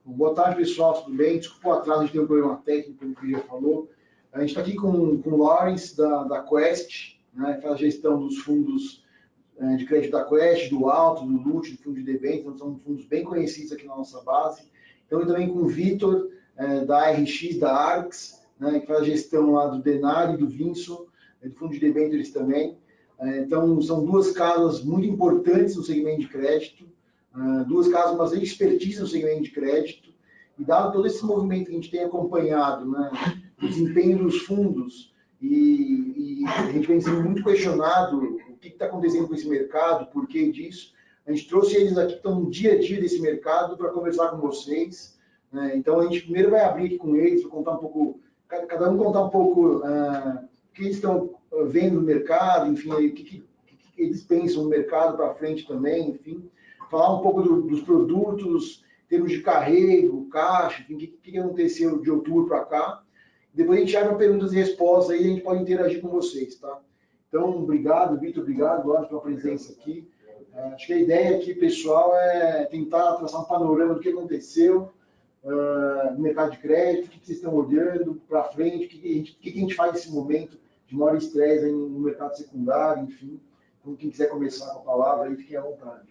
Boa tarde, pessoal, tudo bem? Desculpa o atraso, a gente tem um problema técnico, como o Fih já falou. A gente está aqui com o Lawrence, da Quest, né, que faz a gestão dos fundos de crédito da Quest, do Alto, do Lute, do fundo de debêntures, então são fundos bem conhecidos aqui na nossa base. Então, também com o Vitor, da ARX, da Arx, né, que faz a gestão lá do Denari, do Vinson, do fundo de debêntures também. Então, são duas casas muito importantes no segmento de crédito, duas casas, mas expertise no segmento de crédito, e dado todo esse movimento que a gente tem acompanhado, né, o desempenho dos fundos, e a gente vem sendo muito questionado o que está acontecendo com esse mercado, por que disso, a gente trouxe eles aqui que estão no dia a dia desse mercado para conversar com vocês, né? Então a gente primeiro vai abrir aqui com eles, para contar um pouco, cada um contar um pouco o que eles estão vendo no mercado, enfim, o que eles pensam no mercado para frente também, enfim, falar um pouco dos produtos, em termos de carrego, caixa, enfim, o que aconteceu de outubro para cá. Depois a gente abre perguntas e respostas aí, a gente pode interagir com vocês, tá? Então, obrigado, Vitor, obrigado, Lógico, pela presença aqui. Acho que a ideia aqui, pessoal, é tentar traçar um panorama do que aconteceu no mercado de crédito, o que vocês estão olhando para frente, o que a gente faz nesse momento de maior estresse aí no mercado secundário, enfim. Então, quem quiser começar com a palavra, aí fiquem à vontade.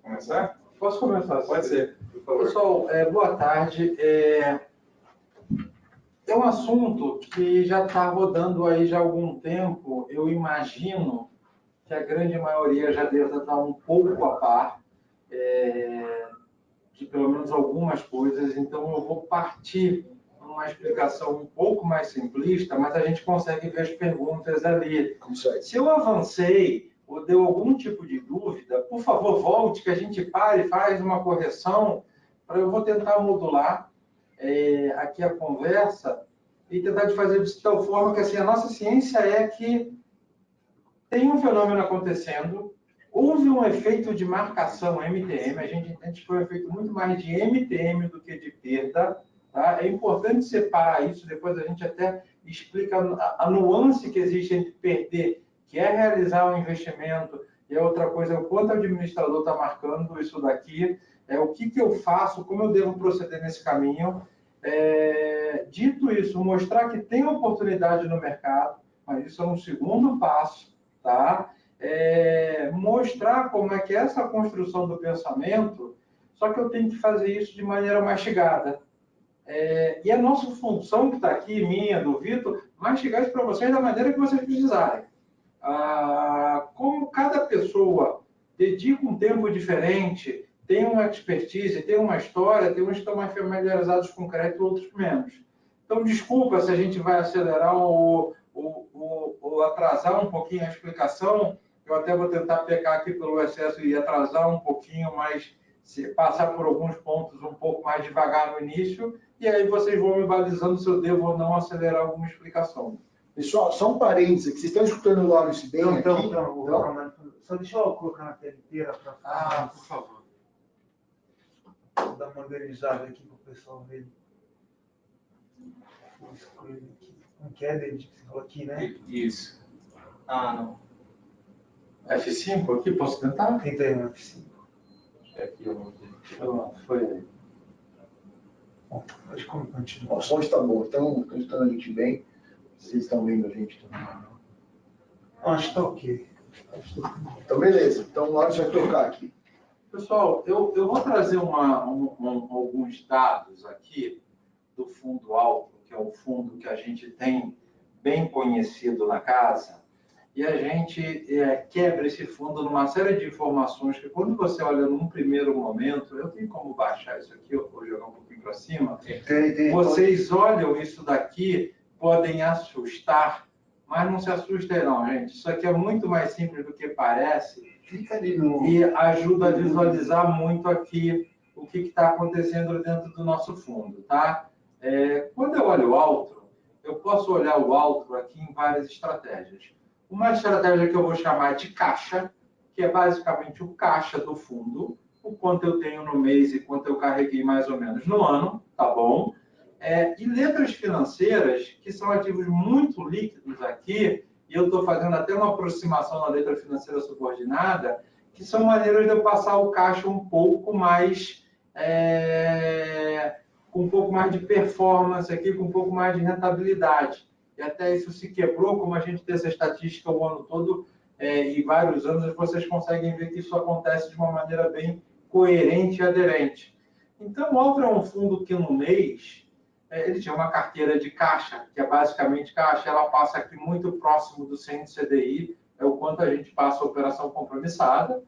Quer começar? Posso começar? Pode ser, por favor. Pessoal, boa tarde. É um assunto que já está rodando aí já há algum tempo. Eu imagino que a grande maioria já deve estar um pouco a par de pelo menos algumas coisas. Então, eu vou partir numa explicação um pouco mais simplista, mas a gente consegue ver as perguntas ali. Se eu avancei ou deu algum tipo de dúvida, por favor, volte, que a gente pare e faz uma correção. Eu vou tentar modular aqui a conversa e tentar de fazer de tal forma que assim, a nossa ciência é que tem um fenômeno acontecendo, houve um efeito de marcação MTM, a gente entende que foi um efeito muito mais de MTM do que de perda, tá? É importante separar isso, depois a gente até explica a nuance que existe entre perder, que é realizar um investimento, e a outra coisa é o quanto o administrador está marcando isso daqui, o que eu faço, como eu devo proceder nesse caminho. Dito isso, mostrar que tem oportunidade no mercado, mas isso é um segundo passo, tá? Mostrar como é que é essa construção do pensamento, só que eu tenho que fazer isso de maneira mastigada. E a nossa função que está aqui, minha, do Vitor, mastigar isso para vocês da maneira que vocês precisarem. Como cada pessoa dedica um tempo diferente, tem uma expertise, tem uma história, tem uns que estão mais familiarizados com crédito, outros menos. Então, desculpa se a gente vai acelerar ou atrasar um pouquinho a explicação. Eu até vou tentar pecar aqui pelo excesso e atrasar um pouquinho, mas passar por alguns pontos um pouco mais devagar no início, e aí vocês vão me balizando se eu devo ou não acelerar alguma explicação. Pessoal, só um parênteses aqui. Vocês estão escutando o Lawrence bem aqui? Então, só deixa eu colocar na tela inteira para por favor. Vou dar uma organizada aqui para o pessoal ver. Não quer, David, que você falou aqui, né? Isso. Não. F5 aqui, posso tentar? Tenta aí no F5. Aqui eu vou ter. Foi aí. Bom, pode continuar. O som está bom, então estão escutando a gente bem. Vocês estão vendo a gente também. Acho que está ok. Então, beleza. Então, o Lawrence vai tocar aqui. Pessoal, eu vou trazer alguns dados aqui do Fundo Alto, que é o fundo que a gente tem bem conhecido na casa, e a gente quebra esse fundo numa série de informações que, quando você olha num primeiro momento, eu tenho como baixar isso aqui, eu vou jogar um pouquinho para cima, vocês olham isso daqui, podem assustar, mas não se assustem não, gente. Isso aqui é muito mais simples do que parece. Fica ali no... E ajuda a visualizar muito aqui o que está acontecendo dentro do nosso fundo, tá? Quando eu olho o Altro, eu posso olhar o Altro aqui em várias estratégias. Uma estratégia que eu vou chamar de caixa, que é basicamente o caixa do fundo, o quanto eu tenho no mês e quanto eu carreguei mais ou menos no ano, tá bom? E letras financeiras, que são ativos muito líquidos aqui, e eu estou fazendo até uma aproximação na letra financeira subordinada, que são maneiras de eu passar o caixa um pouco mais com um pouco mais de performance aqui, com um pouco mais de rentabilidade. E até isso se quebrou, como a gente tem essa estatística o ano todo, e vários anos vocês conseguem ver que isso acontece de uma maneira bem coerente e aderente. Então, o Altra é um fundo que no mês, ele tinha uma carteira de caixa, que é basicamente caixa, ela passa aqui muito próximo do 100 de CDI, é o quanto a gente passa a operação compromissada.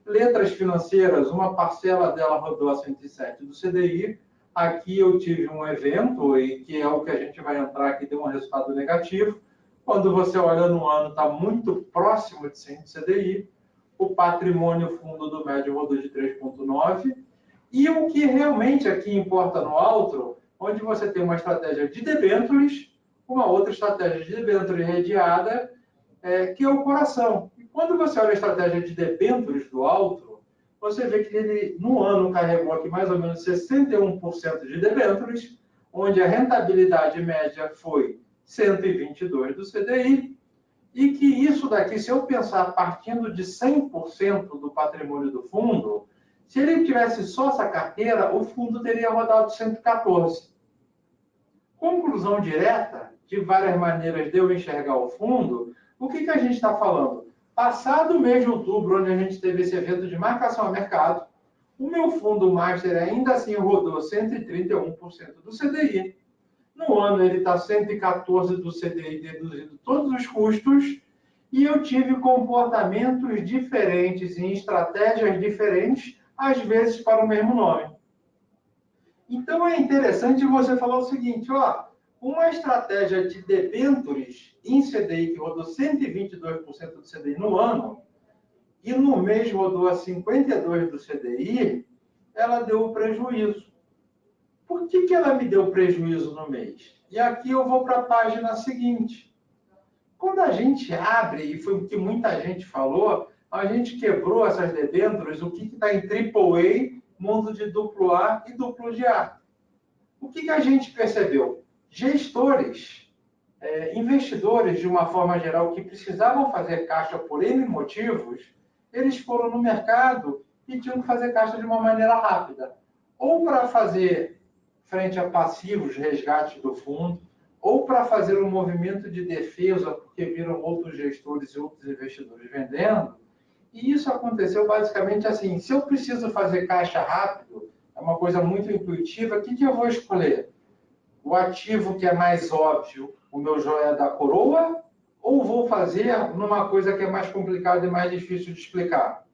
Letras financeiras, uma parcela dela rodou a 107 do CDI. Aqui eu tive um evento, e que é o que a gente vai entrar, que deu um resultado negativo. Quando você olha no ano, está muito próximo de 100 de CDI. O patrimônio fundo do médio rodou de 3,9. E o que realmente aqui importa no Altro, onde você tem uma estratégia de debêntures, uma outra estratégia de debênture redeada, que é o coração. E quando você olha a estratégia de debêntures do Altro, você vê que ele, no ano, carregou aqui mais ou menos 61% de debêntures, onde a rentabilidade média foi 122 do CDI, e que isso daqui, se eu pensar partindo de 100% do patrimônio do fundo, se ele tivesse só essa carteira, o fundo teria rodado 114. Conclusão direta, de várias maneiras de eu enxergar o fundo, o que a gente está falando? Passado o mês de outubro, onde a gente teve esse evento de marcação a mercado, o meu fundo Master ainda assim rodou 131% do CDI. No ano ele está 114% do CDI, deduzido todos os custos, e eu tive comportamentos diferentes em estratégias diferentes, às vezes para o mesmo nome. Então é interessante você falar o seguinte, ó, uma estratégia de debêntures em CDI que rodou 122% do CDI no ano, e no mês rodou a 52% do CDI, ela deu prejuízo. Por que ela me deu prejuízo no mês? E aqui eu vou para a página seguinte. Quando a gente abre, e foi o que muita gente falou, a gente quebrou essas debêntures, o que está em AAA, mundo de AA e duplo de A. O que a gente percebeu? Gestores, investidores, de uma forma geral, que precisavam fazer caixa por N motivos, eles foram no mercado e tinham que fazer caixa de uma maneira rápida. Ou para fazer frente a passivos, resgate do fundo, ou para fazer um movimento de defesa, porque viram outros gestores e outros investidores vendendo. E isso aconteceu basicamente assim, se eu preciso fazer caixa rápido, é uma coisa muito intuitiva, o que eu vou escolher? O ativo que é mais óbvio, o meu joia da coroa, ou vou fazer numa coisa que é mais complicada e mais difícil de explicar?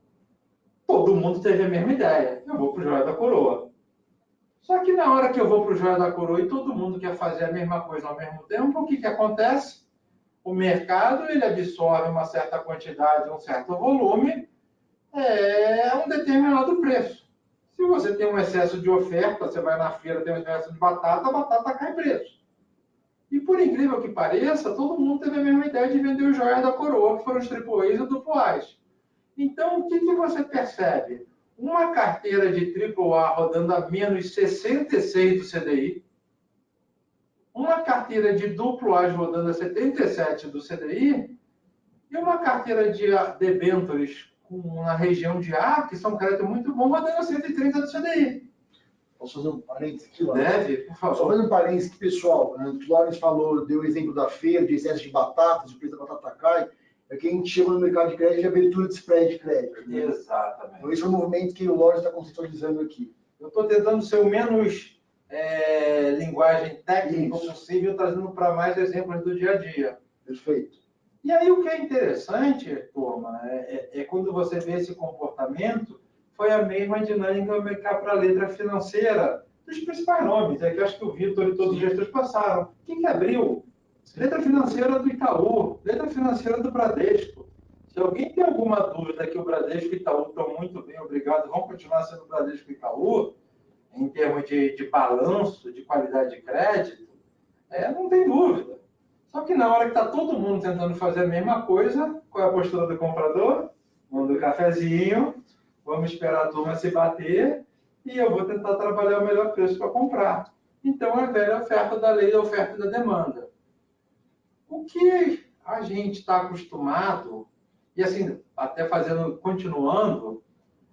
Todo mundo teve a mesma ideia, eu vou para o joia da coroa. Só que na hora que eu vou para o joia da coroa e todo mundo quer fazer a mesma coisa ao mesmo tempo, o que acontece? O mercado ele absorve uma certa quantidade, um certo volume, um determinado preço. Se você tem um excesso de oferta, você vai na feira, tem um excesso de batata, a batata cai preço. E por incrível que pareça, todo mundo teve a mesma ideia de vender os joias da coroa, que foram os AAAs e AAAs. Então, o que você percebe? Uma carteira de AAA rodando a menos 66 do CDI, uma carteira de AA rodando a 77 do CDI, e uma carteira de debêntures na região de A, que são créditos muito bons, rodando a 130 do CDI. Posso fazer um parênteses aqui, Lawrence? Deve, por favor. Só fazendo um parênteses aqui, pessoal. O Lawrence falou, deu o exemplo da feira, de excesso de batatas, o preço da batata cai. É que a gente chama no mercado de crédito de abertura de spread de crédito. Né? Exatamente. Então, esse é o movimento que o Lawrence está conceitualizando aqui. Eu estou tentando ser o menos linguagem técnica possível, trazendo para mais exemplos do dia a dia. Perfeito. E aí o que é interessante, turma, é quando você vê esse comportamento, foi a mesma dinâmica para a letra financeira dos principais nomes, que eu acho que o Vitor e todos os gestores passaram. Quem que abriu? Letra financeira do Itaú, letra financeira do Bradesco. Se alguém tem alguma dúvida que o Bradesco e o Itaú estão muito bem, obrigado, vão continuar sendo Bradesco e Itaú, em termos de balanço, de qualidade de crédito, não tem dúvida. Só que na hora que está todo mundo tentando fazer a mesma coisa, qual é a postura do comprador? Manda o cafezinho, vamos esperar a turma se bater e eu vou tentar trabalhar o melhor preço para comprar. Então, é a velha oferta da lei da oferta e da demanda. O que a gente está acostumado, e assim, até continuando,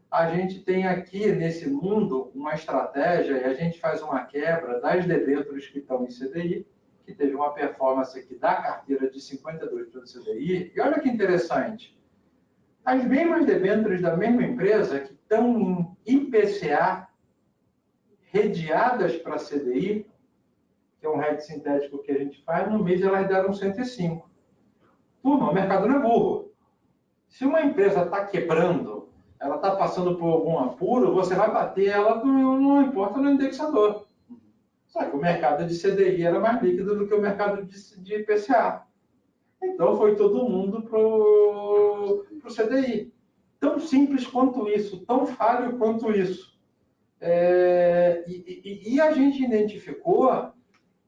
a gente tem aqui, nesse mundo, uma estratégia, e a gente faz uma quebra das debêntures que estão em CDI, que teve uma performance aqui da carteira de 52% do CDI, e olha que interessante, as mesmas debêntures da mesma empresa que estão em IPCA, redeadas para CDI, que é um hedge sintético que a gente faz, no mês elas deram 105. Turma, o mercado não é burro. Se uma empresa está quebrando, ela está passando por algum apuro, você vai bater ela, não importa no indexador. Só que o mercado de CDI era mais líquido do que o mercado de IPCA. Então foi todo mundo para o CDI. Tão simples quanto isso, tão falho quanto isso. E a gente identificou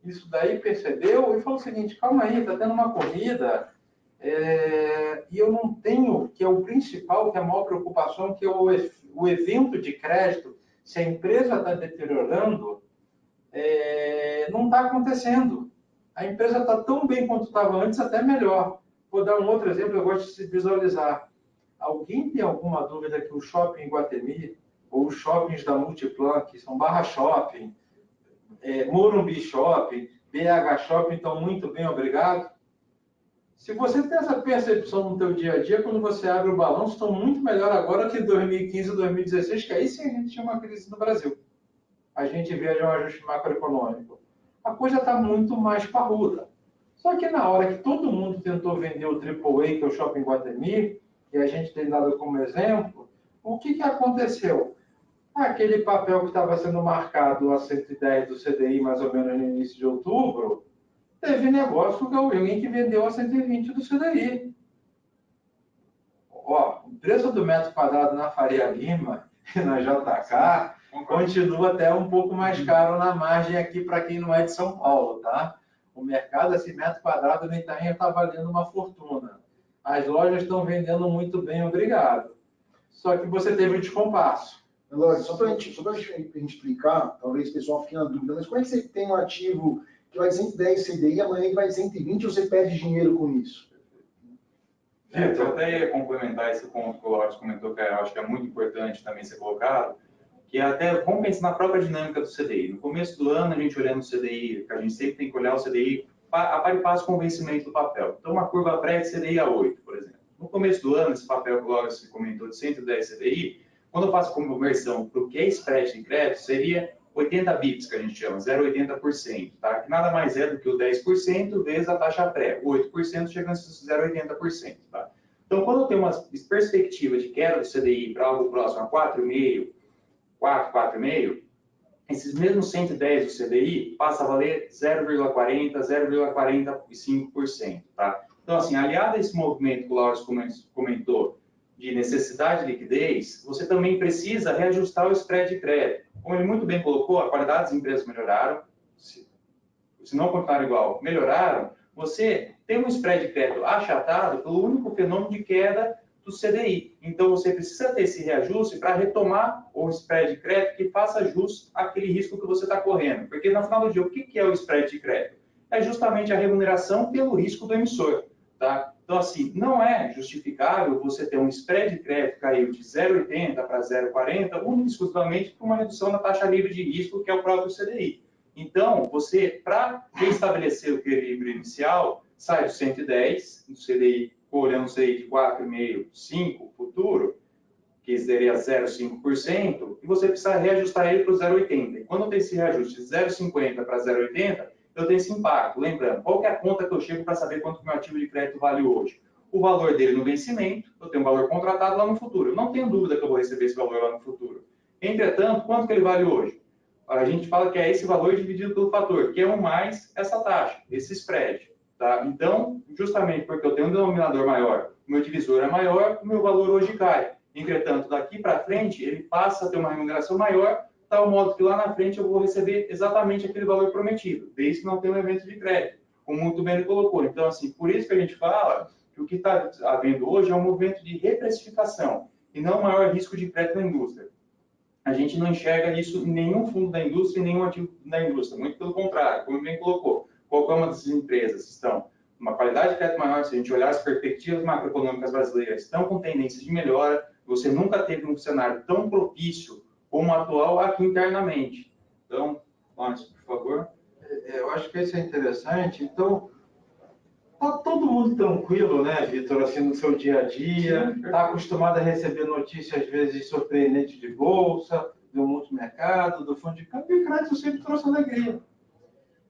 isso daí, percebeu e falou o seguinte: calma aí, está tendo uma corrida e eu não tenho, que é o principal, que é a maior preocupação, que é o evento de crédito. Se a empresa está deteriorando, não está acontecendo. A empresa está tão bem quanto estava antes, até melhor. Vou dar um outro exemplo, eu gosto de se visualizar. Alguém tem alguma dúvida que o Shopping Iguatemi, ou os shoppings da Multiplan, que são Barra Shopping, Morumbi Shopping, BH Shopping, estão muito bem, obrigado? Se você tem essa percepção no teu dia a dia, quando você abre o balanço, estão muito melhor agora que 2015 e 2016, que aí sim a gente tinha uma crise no Brasil. A gente vê um ajuste macroeconômico. A coisa está muito mais parruda. Só que na hora que todo mundo tentou vender o AAA, que é o Shopping Iguatemi, que a gente tem dado como exemplo, o que aconteceu? Aquele papel que estava sendo marcado a 110 do CDI, mais ou menos no início de outubro, teve negócio com alguém que vendeu a 120 do CDI. Ó, o preço do metro quadrado na Faria Lima e na JK continua até um pouco mais caro na margem aqui para quem não é de São Paulo, tá? O mercado, esse metro quadrado no Itaim está valendo uma fortuna. As lojas estão vendendo muito bem, obrigado. Só que você teve um descompasso. Lógico, só para a gente explicar, talvez o pessoal fique na dúvida, mas como é que você tem um ativo que vai de 110 CDI e amanhã que vai de 120 e você perde dinheiro com isso? Eu até ia complementar esse ponto que o Laurence comentou, que eu acho que é muito importante também ser colocado, que é até, vamos pensar na própria dinâmica do CDI. No começo do ano, a gente olhando o CDI, que a gente sempre tem que olhar o CDI a par e passo com o vencimento do papel. Então, uma curva pré de CDI a 8, por exemplo. No começo do ano, esse papel que o Laurence comentou de 110 CDI, quando eu faço conversão para o que é spread de crédito, seria 80 bips, que a gente chama, 0,80%, tá? Que nada mais é do que o 10% vezes a taxa pré, o 8% chegando a 0,80%, tá? Então, quando eu tenho uma perspectiva de queda do CDI para algo próximo a 4,5%, 4,5%, esses mesmos 110 do CDI passa a valer 0,40%, 0,45%, tá? Então, assim, aliado a esse movimento que o Laurence comentou, de necessidade de liquidez, você também precisa reajustar o spread de crédito. Como ele muito bem colocou, a qualidade das empresas melhoraram, se não continuar igual, melhoraram, você tem um spread de crédito achatado pelo único fenômeno de queda do CDI. Então, você precisa ter esse reajuste para retomar o spread de crédito que faça jus àquele risco que você está correndo. Porque, no final do dia, o que é o spread de crédito? É justamente a remuneração pelo risco do emissor. Tá? Então, assim, não é justificável você ter um spread de crédito que caiu de 0,80 para 0,40, única e exclusivamente por uma redução na taxa livre de risco, que é o próprio CDI. Então, você, para restabelecer o equilíbrio inicial, sai do 110, do CDI, olhando o CDI de 4,5, 5 futuro, que seria 0,5%, e você precisa reajustar ele para o 0,80. E quando tem esse reajuste de 0,50 para 0,80, eu tenho esse impacto. Lembrando, qual que é a conta que eu chego para saber quanto que meu ativo de crédito vale hoje? O valor dele no vencimento, eu tenho um valor contratado lá no futuro. Eu não tenho dúvida que eu vou receber esse valor lá no futuro. Entretanto, quanto que ele vale hoje? A gente fala que é esse valor dividido pelo fator, que é 1 mais essa taxa, esse spread. Tá? Então, justamente porque eu tenho um denominador maior, o meu divisor é maior, o meu valor hoje cai. Entretanto, daqui para frente, ele passa a ter uma remuneração maior, tal modo que lá na frente eu vou receber exatamente aquele valor prometido, desde que não tenha um evento de crédito, como muito bem ele colocou. Então, assim, por isso que a gente fala que o que está havendo hoje é um movimento de reprecificação e não maior risco de crédito na indústria. A gente não enxerga isso em nenhum fundo da indústria e nenhum ativo da indústria, muito pelo contrário, como bem colocou. Qualquer uma dessas empresas estão uma qualidade de crédito maior, se a gente olhar as perspectivas macroeconômicas brasileiras, estão com tendências de melhora, Você nunca teve um cenário tão propício como o atual aqui internamente. Então, Márcio, por favor. Eu acho que isso é interessante. Então, está todo mundo tranquilo, né, Vitor, assim, no seu dia a dia, está acostumado a receber notícias, às vezes, surpreendentes de bolsa, do multimercado, do fundo de câmbio, e crédito sempre trouxe alegria.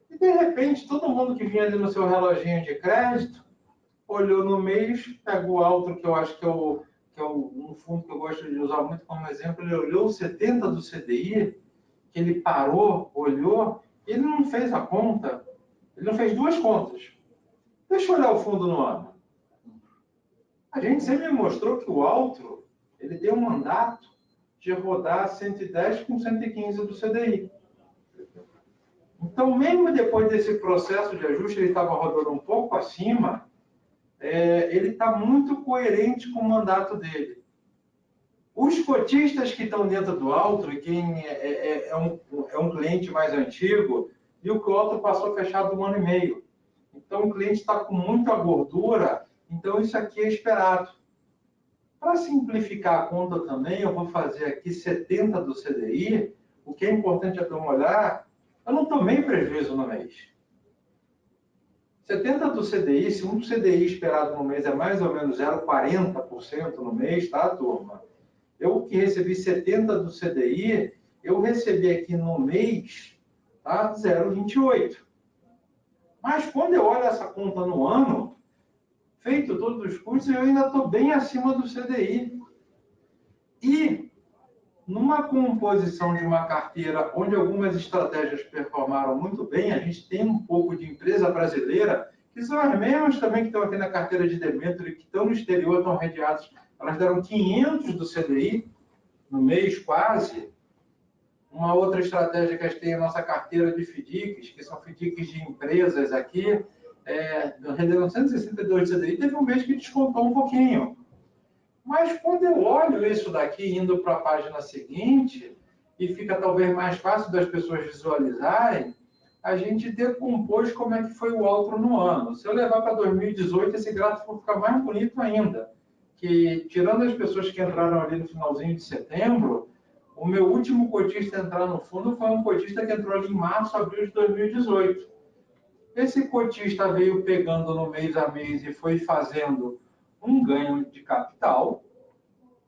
E, de repente, todo mundo que vinha ali no seu reloginho de crédito, olhou no mês, pegou o Altro, que eu acho que é um fundo que eu gosto de usar muito como exemplo, ele olhou o 70 do CDI, que ele parou, olhou, ele não fez a conta, ele não fez duas contas. Deixa eu olhar o fundo no ano. A gente sempre mostrou que o Altro, ele tem um mandato de rodar 110 com 115 do CDI. Então, mesmo depois desse processo de ajuste, ele estava rodando um pouco acima, ele está muito coerente com o mandato dele. Os cotistas que estão dentro do Altro, e quem é um cliente mais antigo, viu que o Altro passou fechado 1 ano e meio. Então, o cliente está com muita gordura, então isso aqui é esperado. Para simplificar a conta também, eu vou fazer aqui 70 do CDI. O que é importante é dar uma olhada, eu não tomei prejuízo no mês. 70 do CDI, se um CDI esperado no mês é mais ou menos 0,40% no mês, tá, turma? Eu que recebi 70 do CDI, eu recebi aqui no mês, tá, 0,28. Mas quando eu olho essa conta no ano, feito todos os custos, eu ainda estou bem acima do CDI. E numa composição de uma carteira onde algumas estratégias performaram muito bem, a gente tem um pouco de empresa brasileira, que são as mesmas também que estão aqui na carteira de debênture, que estão no exterior, estão redeadas, elas deram 500 do CDI no mês quase. Uma outra estratégia que a gente tem é a nossa carteira de FDICs, que são FDICs de empresas aqui, renderam 162 de CDI, teve um mês que descontou um pouquinho. Mas quando eu olho isso daqui, indo para a página seguinte, e fica talvez mais fácil das pessoas visualizarem, a gente decompôs como é que foi o Altro no ano. Se eu levar para 2018, esse gráfico vai ficar mais bonito ainda. Que, tirando as pessoas que entraram ali no finalzinho de setembro, o meu último cotista a entrar no fundo foi um cotista que entrou ali em março, abril de 2018. Esse cotista veio pegando no mês a mês e foi fazendo um ganho de capital,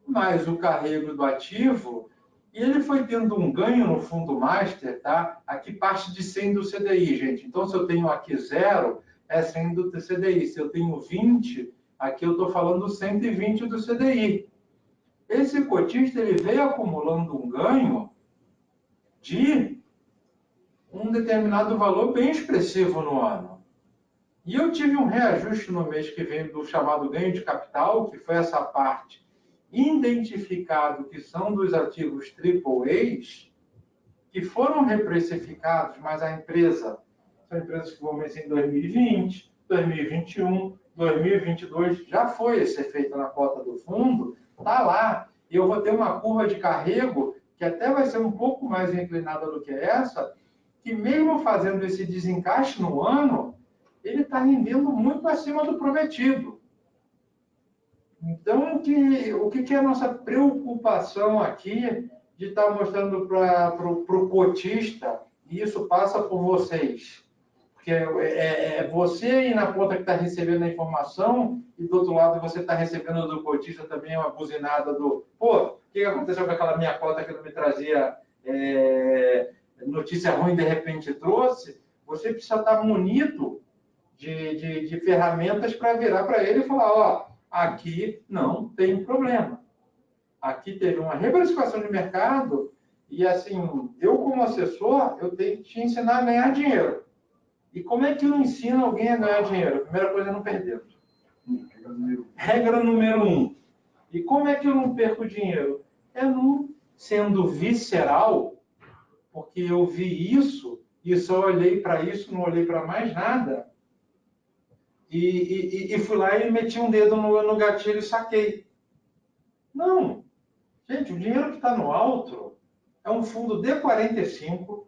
mais o carrego do ativo, e ele foi tendo um ganho no fundo master, tá? Aqui parte de 100 do CDI, gente. Então, se eu tenho aqui 0, é 100 do CDI. Se eu tenho 20, aqui eu estou falando 120 do CDI. Esse cotista ele veio acumulando um ganho de um determinado valor bem expressivo no ano. E eu tive um reajuste no mês que vem do chamado ganho de capital, que foi essa parte identificado que são dos ativos AAAs, que foram reprecificados, mas a empresa, são empresas que vão vencer em 2020, 2021, 2022, já foi esse efeito na cota do fundo, está lá. E eu vou ter uma curva de carrego que até vai ser um pouco mais inclinada do que essa, que mesmo fazendo esse desencaixe no ano, ele está rendendo muito acima do prometido. Então, o que é a nossa preocupação aqui de estar mostrando para o cotista, e isso passa por vocês, porque é você aí na ponta que está recebendo a informação, e do outro lado você está recebendo do cotista também uma buzinada do, pô, o que aconteceu com aquela minha cota que não me trazia notícia ruim, de repente trouxe? Você precisa estar munido de ferramentas para virar para ele e falar, ó, aqui não tem problema. Aqui teve uma reprecificação de mercado e, assim, eu como assessor, eu tenho que te ensinar a ganhar dinheiro. E como é que eu ensino alguém a ganhar dinheiro? A primeira coisa é não perder. Regra número 1. E como é que eu não perco dinheiro? É não sendo visceral, porque eu vi isso e só olhei para isso, não olhei para mais nada, e fui lá e meti um dedo no gatilho e saquei. Não. Gente, o dinheiro que está no Altro é um fundo D45,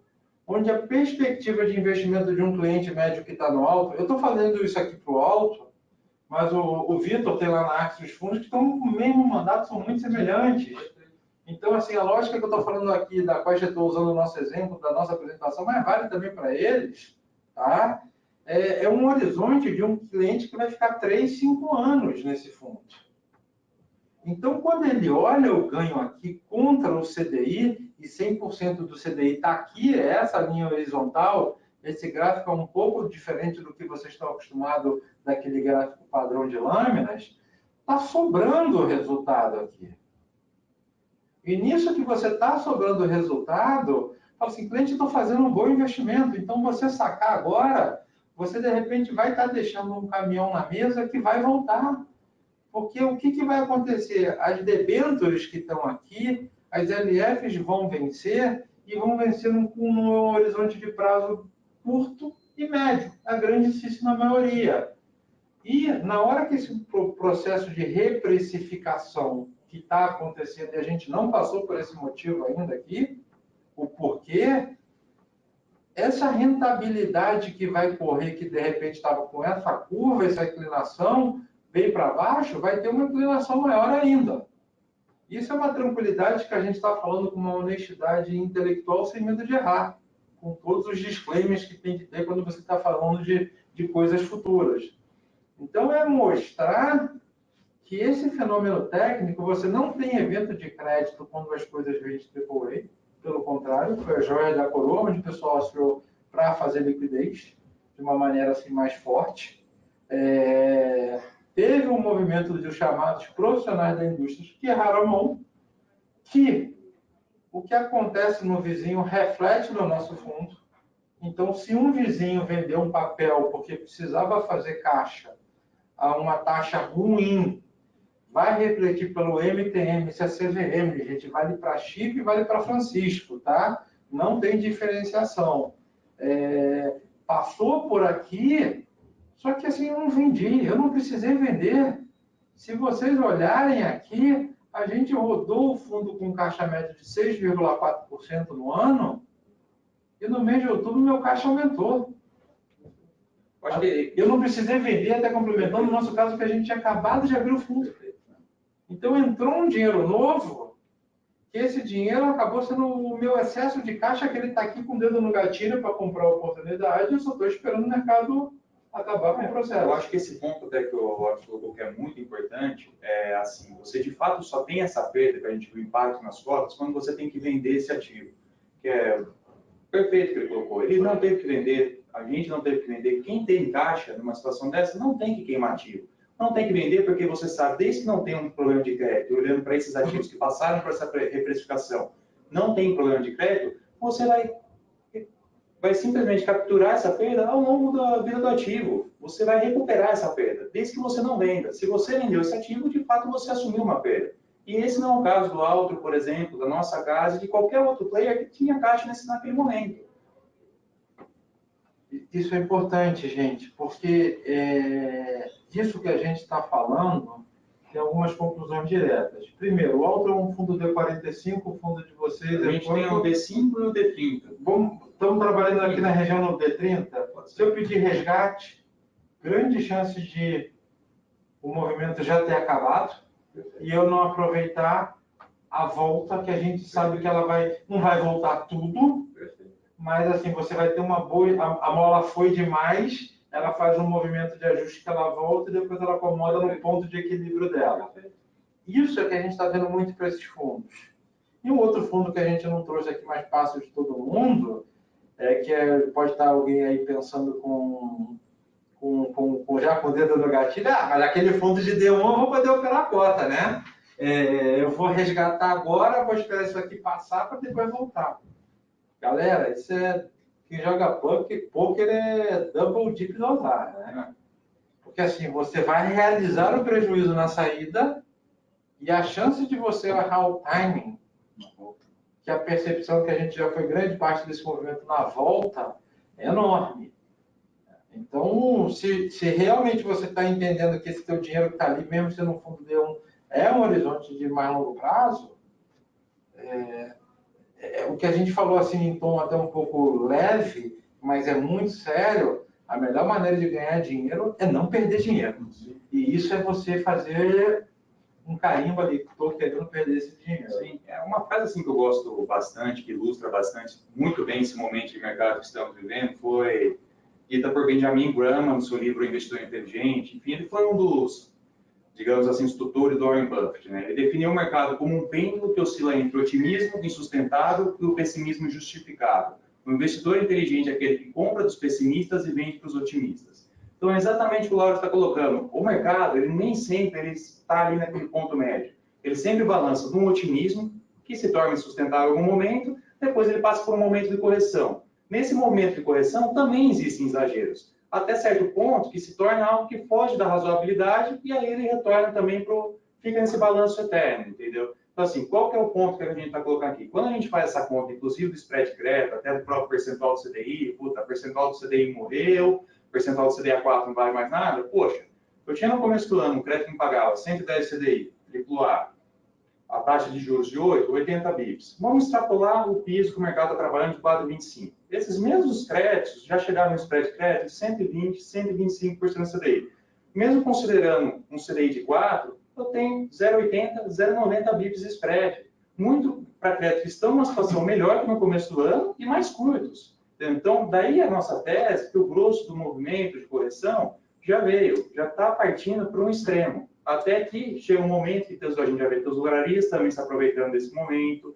onde a perspectiva de investimento de um cliente médio que está no Altro, eu estou fazendo isso aqui para o Altro, mas o Vitor tem lá na Axis os fundos que estão com o mesmo mandato, são muito semelhantes. Então, assim, a lógica que eu estou falando aqui, da qual eu estou usando o nosso exemplo, da nossa apresentação, mas vale também para eles, tá? É um horizonte de um cliente que vai ficar 3, 5 anos nesse fundo. Então, quando ele olha o ganho aqui contra o CDI, e 100% do CDI está aqui, é essa linha horizontal, esse gráfico é um pouco diferente do que vocês estão acostumados daquele gráfico padrão de lâminas, está sobrando o resultado aqui. E nisso que você está sobrando o resultado, fala assim, cliente, estou fazendo um bom investimento, então você sacar agora, você de repente vai estar deixando um caminhão na mesa que vai voltar. Porque o que vai acontecer? As debêntures que estão aqui, as LFs vão vencer e vão vencer num horizonte de prazo curto e médio, a grandíssima maioria. E na hora que esse processo de reprecificação que está acontecendo, e a gente não passou por esse motivo ainda aqui, o porquê, essa rentabilidade que vai correr, que de repente estava com essa curva, essa inclinação, veio para baixo, vai ter uma inclinação maior ainda. Isso é uma tranquilidade que a gente está falando com uma honestidade intelectual sem medo de errar, com todos os disclaimers que tem que ter quando você está falando de coisas futuras. Então, é mostrar que esse fenômeno técnico, você não tem evento de crédito quando as coisas vêm de AAA, pelo contrário, foi a joia da coroa, onde o pessoal assinou para fazer liquidez, de uma maneira assim mais forte. Teve um movimento de chamados profissionais da indústria que erraram a mão, que o que acontece no vizinho reflete no nosso fundo. Então, se um vizinho vendeu um papel porque precisava fazer caixa a uma taxa ruim, vai refletir pelo MTM, se é CVM, gente, vale para Chico e vale para Francisco, tá? Não tem diferenciação. Passou por aqui, só que assim, eu não vendi, eu não precisei vender. Se vocês olharem aqui, a gente rodou o fundo com caixa médio de 6,4% no ano, e no mês de outubro meu caixa aumentou. Eu não precisei vender, até complementando, no nosso caso, que a gente tinha acabado de abrir o fundo. Então entrou um dinheiro novo, que esse dinheiro acabou sendo o meu excesso de caixa, que ele está aqui com o dedo no gatilho para comprar a oportunidade, e eu só estou esperando o mercado acabar com o processo. Eu acho que esse ponto até que o Robson colocou que é muito importante, é assim, você de fato só tem essa perda, que a gente viu impacto nas cotas, quando você tem que vender esse ativo, que é perfeito que ele colocou. Ele não teve que vender, a gente não teve que vender. Quem tem caixa numa situação dessa não tem que queimar ativo. Não tem que vender porque você sabe, desde que não tem um problema de crédito, olhando para esses ativos que passaram por essa reprecificação, não tem problema de crédito, você vai simplesmente capturar essa perda ao longo da vida do ativo. Você vai recuperar essa perda, desde que você não venda. Se você vendeu esse ativo, de fato você assumiu uma perda. E esse não é o caso do Altro, por exemplo, da nossa casa, de qualquer outro player que tinha caixa naquele momento. Isso é importante, gente, porque isso que a gente está falando tem algumas conclusões diretas. Primeiro, o Altro é um fundo D45, o fundo de vocês... A gente tem o D5 e o D30. Estamos trabalhando aqui na região do D30. Se eu pedir resgate, grande chance de o movimento já ter acabado e eu não aproveitar a volta, que a gente sabe que ela não vai voltar tudo, mas assim, você vai ter uma boa... A mola foi demais, ela faz um movimento de ajuste que ela volta e depois ela acomoda no ponto de equilíbrio dela. Isso é que a gente está vendo muito para esses fundos. E um outro fundo que a gente não trouxe aqui mais fácil de todo mundo, pode estar alguém aí pensando já com o dedo no gatilho, mas aquele fundo de D1 eu vou poder operar a cota, né? Eu vou resgatar agora, vou esperar isso aqui passar para depois voltar. Galera, isso quem joga poker é double dip dosar, né? Porque assim, você vai realizar o prejuízo na saída e a chance de você errar o timing, que a percepção que a gente já foi grande parte desse movimento na volta, é enorme. Então, se realmente você está entendendo que esse teu dinheiro que está ali, mesmo sendo um fundo D1, é um horizonte de mais longo prazo, o que a gente falou assim em tom até um pouco leve, mas é muito sério, a melhor maneira de ganhar dinheiro é não perder dinheiro. E isso é você fazer um carimbo ali, que estou querendo perder esse dinheiro. Sim, é uma frase assim que eu gosto bastante, que ilustra bastante, muito bem esse momento de mercado que estamos vivendo, foi dita por Benjamin Graham no seu livro Investidor Inteligente. Enfim, ele foi um dos, digamos assim, os tutores do Warren Buffett, né? Ele definiu o mercado como um pêndulo que oscila entre o otimismo insustentável e o pessimismo justificável. O investidor inteligente é aquele que compra dos pessimistas e vende para os otimistas. Então, é exatamente o que o Lauro está colocando. O mercado, ele nem sempre ele está ali naquele ponto médio. Ele sempre balança de um otimismo, que se torna insustentável em algum momento, depois ele passa por um momento de correção. Nesse momento de correção, também existem exageros, até certo ponto que se torna algo que foge da razoabilidade e aí ele retorna também fica nesse balanço eterno, entendeu? Então, assim, qual que é o ponto que a gente está colocando aqui? Quando a gente faz essa conta, inclusive do spread de crédito, até do próprio percentual do CDI, puta, o percentual do CDI morreu, o percentual do CDI a 4 não vale mais nada, poxa, eu tinha no começo do ano um crédito que me pagava 110 CDI, AAA, a taxa de juros de 8, 80 bips. Vamos extrapolar o piso que o mercado está trabalhando de 4,25. Esses mesmos créditos já chegaram no spread de crédito de 120, 125% CDI. Mesmo considerando um CDI de 4, eu tenho 0,80, 0,90 bips de spread. Muito para créditos que estão numa situação melhor que no começo do ano e mais curtos. Então, daí a nossa tese que o grosso do movimento de correção já veio, já está partindo para um extremo. Até que chega um momento que a gente já vê que os tesourarias também se aproveitando desse momento,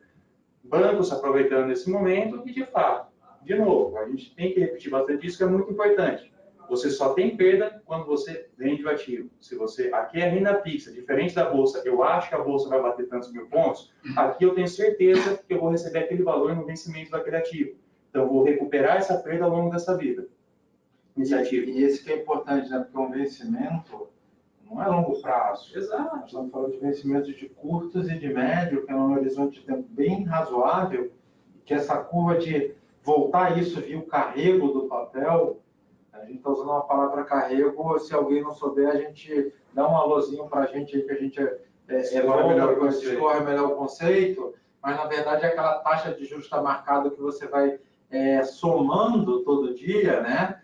bancos se aproveitando desse momento, e de fato, de novo, a gente tem que repetir bastante isso, que é muito importante. Você só tem perda quando você vende o ativo. Se você, aqui é renda fixa, diferente da bolsa, eu acho que a bolsa vai bater tantos mil pontos, aqui eu tenho certeza que eu vou receber aquele valor no vencimento daquele ativo. Então, eu vou recuperar essa perda ao longo dessa vida. E esse que é importante, né? Porque um vencimento não é longo prazo. Exato. Nós estamos falando de vencimentos de curtos e de médio, que é um horizonte de tempo bem razoável, que essa curva de voltar isso via o carrego do papel, a gente está usando uma palavra carrego, se alguém não souber, a gente dá um alôzinho para a gente aí, que a gente discorre melhor o conceito, mas na verdade é aquela taxa de juros está marcada que você vai somando todo dia, né?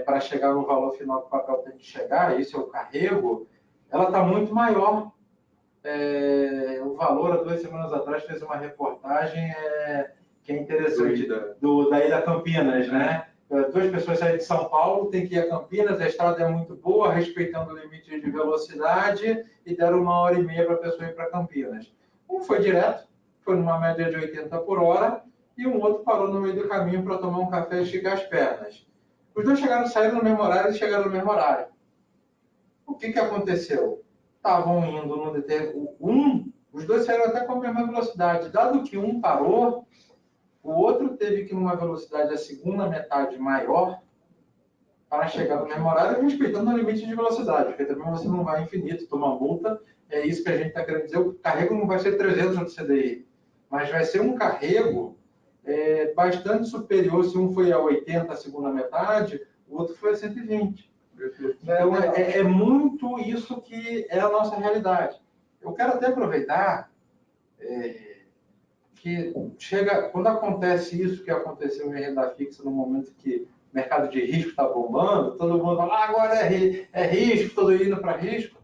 Para chegar no valor final que o papel tem que chegar, esse é o carrego, ela está muito maior. O valor, há 2 semanas atrás, fez uma reportagem que é interessante, daí da Campinas, né? 2 pessoas saem de São Paulo, tem que ir a Campinas, a estrada é muito boa, respeitando o limite de velocidade, e deram 1h30 para a pessoa ir para Campinas. Um foi direto, foi numa média de 80 por hora, e um outro parou no meio do caminho para tomar um café e esticar as pernas. Os dois saíram no mesmo horário e chegaram no mesmo horário. O que aconteceu? Estavam indo no determinado... Os dois saíram até com a mesma velocidade. Dado que um parou, o outro teve que ir numa velocidade a segunda metade maior para chegar no mesmo horário, respeitando o limite de velocidade, porque também você não vai infinito, toma multa. É isso que a gente está querendo dizer. O carrego não vai ser 300 no CDI, mas vai ser um carrego bastante superior. Se um foi a 80 a segunda metade, o outro foi a 120. Então, é muito isso que é a nossa realidade. Eu quero até aproveitar que quando acontece isso que aconteceu em renda fixa, no momento que o mercado de risco está bombando, todo mundo fala, agora é risco, todo indo para risco.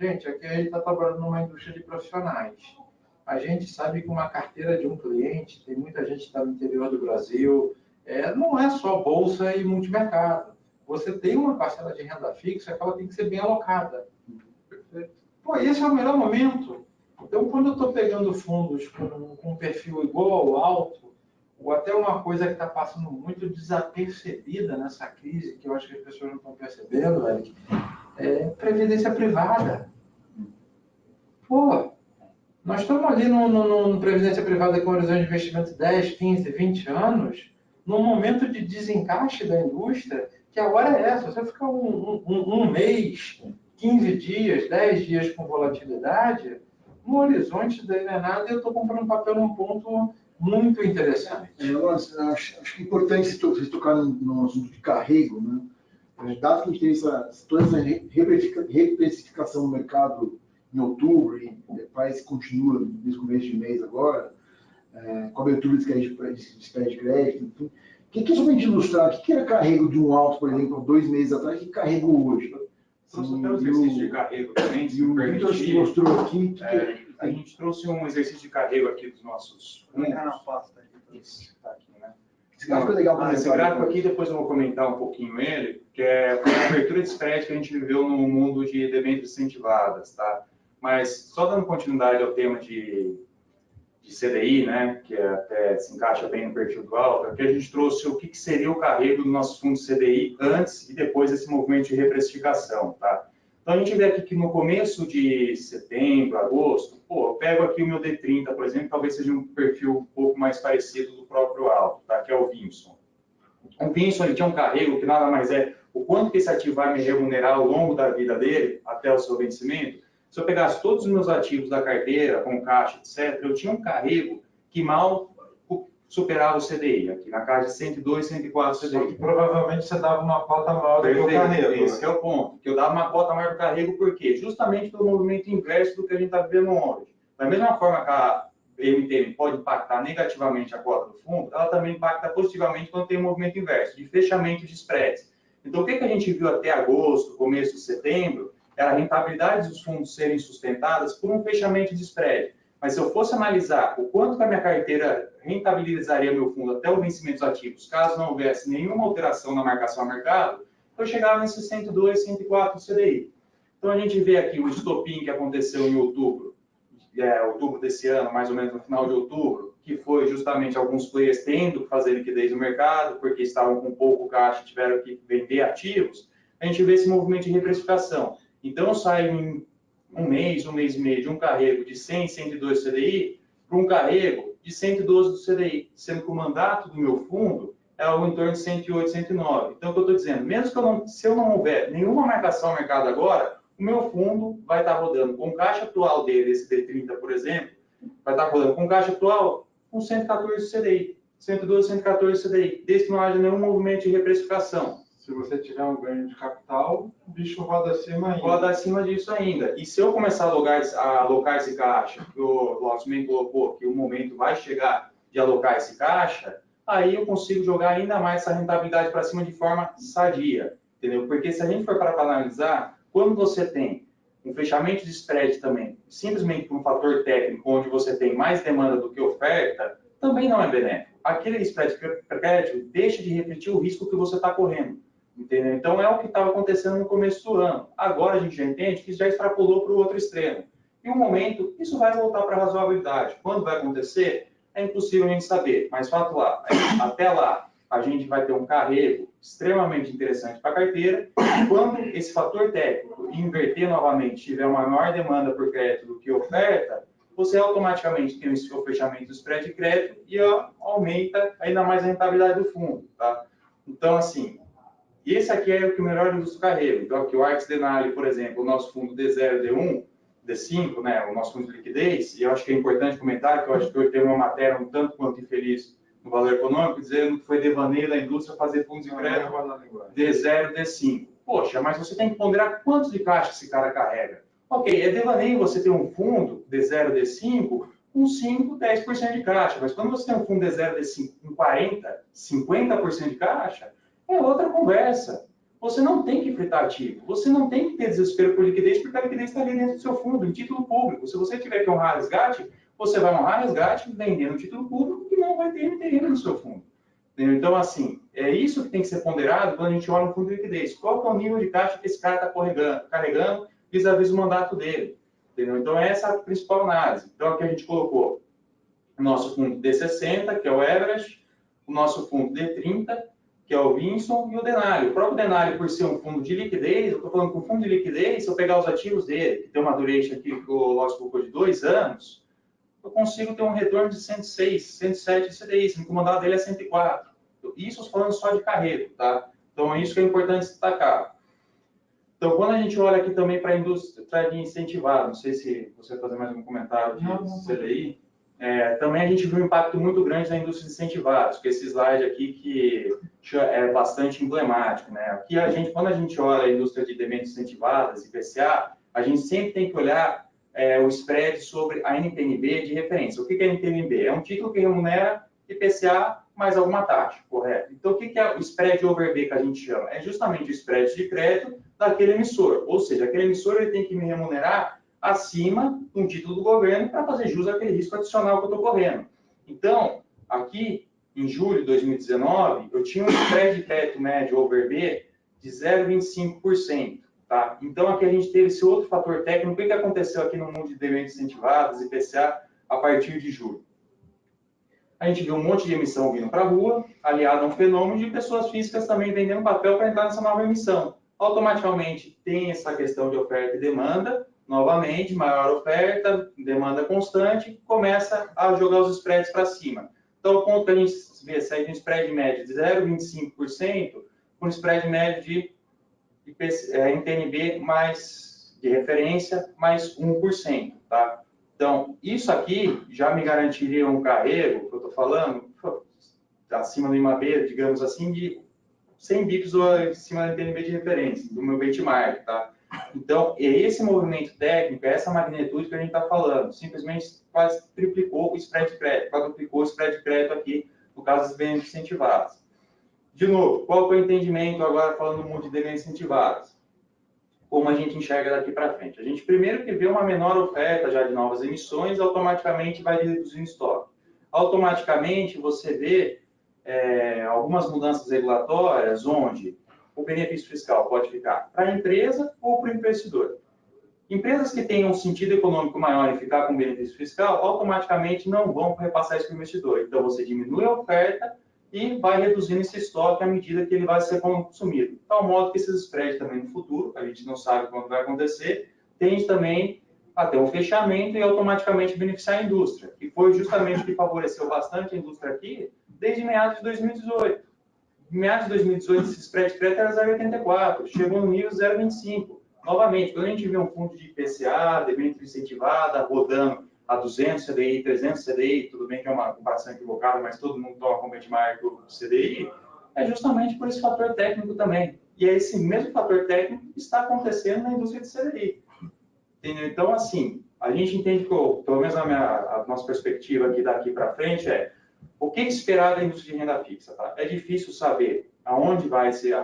Gente, aqui a gente está trabalhando numa indústria de profissionais. A gente sabe que uma carteira de um cliente, tem muita gente que está no interior do Brasil, não é só bolsa e multimercado. Você tem uma parcela de renda fixa que ela tem que ser bem alocada. Pô, esse é o melhor momento. Então, quando eu estou pegando fundos com um perfil igual ou alto, ou até uma coisa que está passando muito desapercebida nessa crise, que eu acho que as pessoas não estão percebendo, Eric, previdência privada. Pô, nós estamos ali no previdência privada com horizonte de investimento de 10, 15, 20 anos, num momento de desencaixe da indústria, que agora é essa. Você ficar um mês, 15 dias, 10 dias com volatilidade, no horizonte daí não é nada, e eu estou comprando papel num ponto muito interessante. Acho que é importante vocês tocarem no assunto de carrego, né? Dado que a gente tem toda essa reprecificação no mercado em outubro, e parece que continua nesse começo de mês agora, com a abertura de spread de crédito, enfim. Que só para a gente ilustrar, o que era carrego de um alto, por exemplo, 2 meses atrás, que carrego hoje? Trouxe até o exercício de carrego também, se me permitir. Mostrou aqui. A gente trouxe um exercício de carrego aqui dos nossos fundos. Na pasta. Isso, tá aqui, né? Esse gráfico é legal. Esse gráfico aqui, depois eu vou comentar um pouquinho ele, que foi a abertura de spread que a gente viveu no mundo de debêntures incentivadas, tá? Mas, só dando continuidade ao tema de CDI, né, que até se encaixa bem no perfil do Alfa, aqui a gente trouxe o que seria o carrego do nosso fundo CDI antes e depois desse movimento de reprecificação, tá? Então, a gente vê aqui que no começo de setembro, agosto, eu pego aqui o meu D30, por exemplo, talvez seja um perfil um pouco mais parecido do próprio Alfa, tá? Que é o Vinson. O Vinson, ele tinha um carrego que nada mais é o quanto que esse ativo vai me remunerar ao longo da vida dele, até o seu vencimento. Se eu pegasse todos os meus ativos da carteira, com caixa, etc., eu tinha um carrego que mal superava o CDI, aqui na casa de 102, 104 CDI. Só que provavelmente você dava uma cota maior do que o carrego. Esse é o ponto, que eu dava uma cota maior do carrego, por quê? Justamente pelo movimento inverso do que a gente está vivendo hoje. Da mesma forma que a MTM pode impactar negativamente a cota do fundo, ela também impacta positivamente quando tem um movimento inverso, de fechamento de spreads. Então, o que a gente viu até agosto, começo de setembro, era a rentabilidade dos fundos serem sustentadas por um fechamento de spread. Mas se eu fosse analisar o quanto que a minha carteira rentabilizaria meu fundo até o vencimento dos ativos, caso não houvesse nenhuma alteração na marcação a mercado, eu chegava nesses 102, 104 CDI. Então, a gente vê aqui o estopim que aconteceu em outubro desse ano, mais ou menos no final de outubro, que foi justamente alguns players tendo que fazer liquidez no mercado, porque estavam com pouco caixa e tiveram que vender ativos. A gente vê esse movimento de reprecificação. Então, eu saio em um mês e meio de um carrego de 100, 102 CDI para um carrego de 112 do CDI, sendo que o mandato do meu fundo é algo em torno de 108, 109. Então, o que eu estou dizendo, mesmo que se eu não houver nenhuma marcação ao mercado agora, o meu fundo vai estar rodando com caixa atual dele, esse D30, por exemplo, vai estar rodando com caixa atual com 114 CDI, 112, 114 CDI, desde que não haja nenhum movimento de reprecificação. Se você tiver um ganho de capital, o bicho roda acima ainda. Roda acima disso ainda. E se eu começar a alocar esse caixa, que o Lossman colocou que o momento vai chegar de alocar esse caixa, aí eu consigo jogar ainda mais essa rentabilidade para cima de forma sadia, entendeu? Porque se a gente for para analisar, quando você tem um fechamento de spread também, simplesmente por um fator técnico, onde você tem mais demanda do que oferta, também não é benéfico. Aquele spread crédito deixa de refletir o risco que você está correndo. Entendeu? Então, é o que estava acontecendo no começo do ano. Agora, a gente já entende que isso já extrapolou para o outro extremo. Em um momento, isso vai voltar para a razoabilidade. Quando vai acontecer, é impossível a gente saber. Mas, fato lá, até lá, a gente vai ter um carrego extremamente interessante para a carteira. E quando esse fator técnico inverter novamente, tiver uma maior demanda por crédito do que oferta, você automaticamente tem o seu fechamento do spread de crédito e aumenta ainda mais a rentabilidade do fundo. Tá? Então, assim, esse aqui é o que melhor usa o carrego. Então, aqui o Arx Denali, por exemplo, o nosso fundo D0, D1, D5, né, o nosso fundo de liquidez, e eu acho que é importante comentar, que eu acho que eu tenho uma matéria um tanto quanto infeliz no Valor Econômico, dizendo que foi devaneio da indústria fazer fundos de crédito D0, D5. Poxa, mas você tem que ponderar quantos de caixa esse cara carrega. Ok, é devaneio você ter um fundo D0, D5 com 5, 10% de caixa, mas quando você tem um fundo D0, D5 com 40, 50% de caixa, é outra conversa. Você não tem que fritar ativo. Você não tem que ter desespero por liquidez, porque a liquidez está ali dentro do seu fundo, em título público. Se você tiver que honrar resgate, você vai honrar resgate vendendo título público que não vai ter MTM no seu fundo. Entendeu? Então, assim, é isso que tem que ser ponderado quando a gente olha no fundo de liquidez. Qual que é o nível de caixa que esse cara está carregando vis-à-vis o mandato dele? Entendeu? Então, essa é a principal análise. Então, aqui a gente colocou o nosso fundo D60, que é o Everest, o nosso fundo D30, que é o Vinson, e o Denali. O próprio Denali, por ser um fundo de liquidez, eu estou falando que o fundo de liquidez, se eu pegar os ativos dele, que tem uma duration aqui que o Loss colocou de 2 anos, eu consigo ter um retorno de 106, 107 CDI, se o incomodado dele é 104. Isso falando só de carrego, tá? Então, é isso que é importante destacar. Então, quando a gente olha aqui também para a indústria de incentivado, não sei se você vai fazer mais um comentário de CDI, também a gente viu um impacto muito grande na indústria de incentivados, que esse slide aqui que é bastante emblemático, né? Aqui quando a gente olha a indústria de debêntures incentivadas, IPCA, a gente sempre tem que olhar o spread sobre a NTNB de referência. O que é a NTNB? É um título que remunera IPCA mais alguma taxa, correto? Então, o que é o spread over B que a gente chama? É justamente o spread de crédito daquele emissor. Ou seja, aquele emissor ele tem que me remunerar acima de um título do governo para fazer jus àquele risco adicional que eu estou correndo. Então, aqui, em julho de 2019, eu tinha um spread de crédito médio over B de 0,25%. Tá? Então, aqui a gente teve esse outro fator técnico. O que aconteceu aqui no mundo de debêntures incentivadas, IPCA, a partir de julho? A gente viu um monte de emissão vindo para a rua, aliado a um fenômeno de pessoas físicas também vendendo papel para entrar nessa nova emissão. Automaticamente tem essa questão de oferta e demanda, novamente, maior oferta, demanda constante, começa a jogar os spreads para cima. Então, o ponto que a gente vê, sai de um spread médio de 0,25% para um spread médio de NTNB mais de referência, mais 1%. Tá? Então, isso aqui já me garantiria um carrego, que eu estou falando, acima do IMAB, digamos assim, de 100 bips acima do NTNB de referência, do meu benchmark. Tá? Então, é esse movimento técnico, é essa magnitude que a gente está falando. Simplesmente quase triplicou o spread de crédito, quadruplicou o spread de crédito aqui, no caso das debêntures incentivadas. De novo, qual que é o entendimento agora falando do mundo de debêntures incentivadas? Como a gente enxerga daqui para frente? A gente primeiro que vê uma menor oferta já de novas emissões, automaticamente vai reduzindo o estoque. Automaticamente você vê algumas mudanças regulatórias onde o benefício fiscal pode ficar para a empresa ou para o investidor. Empresas que tenham um sentido econômico maior em ficar com benefício fiscal, automaticamente não vão repassar isso para o investidor. Então, você diminui a oferta e vai reduzindo esse estoque à medida que ele vai ser consumido. De tal modo que esses spreads também no futuro, a gente não sabe quando vai acontecer, tende também a ter um fechamento e automaticamente beneficiar a indústria, que foi justamente o que favoreceu bastante a indústria aqui desde meados de 2018. Em meados de 2018, esse spread de crédito era 0,84, chegou no nível 0,25. Novamente, quando a gente vê um fundo de IPCA, debênture incentivada, rodando a 200 CDI, 300 CDI, tudo bem que é uma comparação equivocada, mas todo mundo toma como benchmark do CDI, é justamente por esse fator técnico também. E é esse mesmo fator técnico que está acontecendo na indústria de CDI. Entendeu? Então, assim, a gente entende que, pelo menos a nossa perspectiva aqui daqui para frente o que esperar da indústria de renda fixa. Tá? É difícil saber até onde vai ser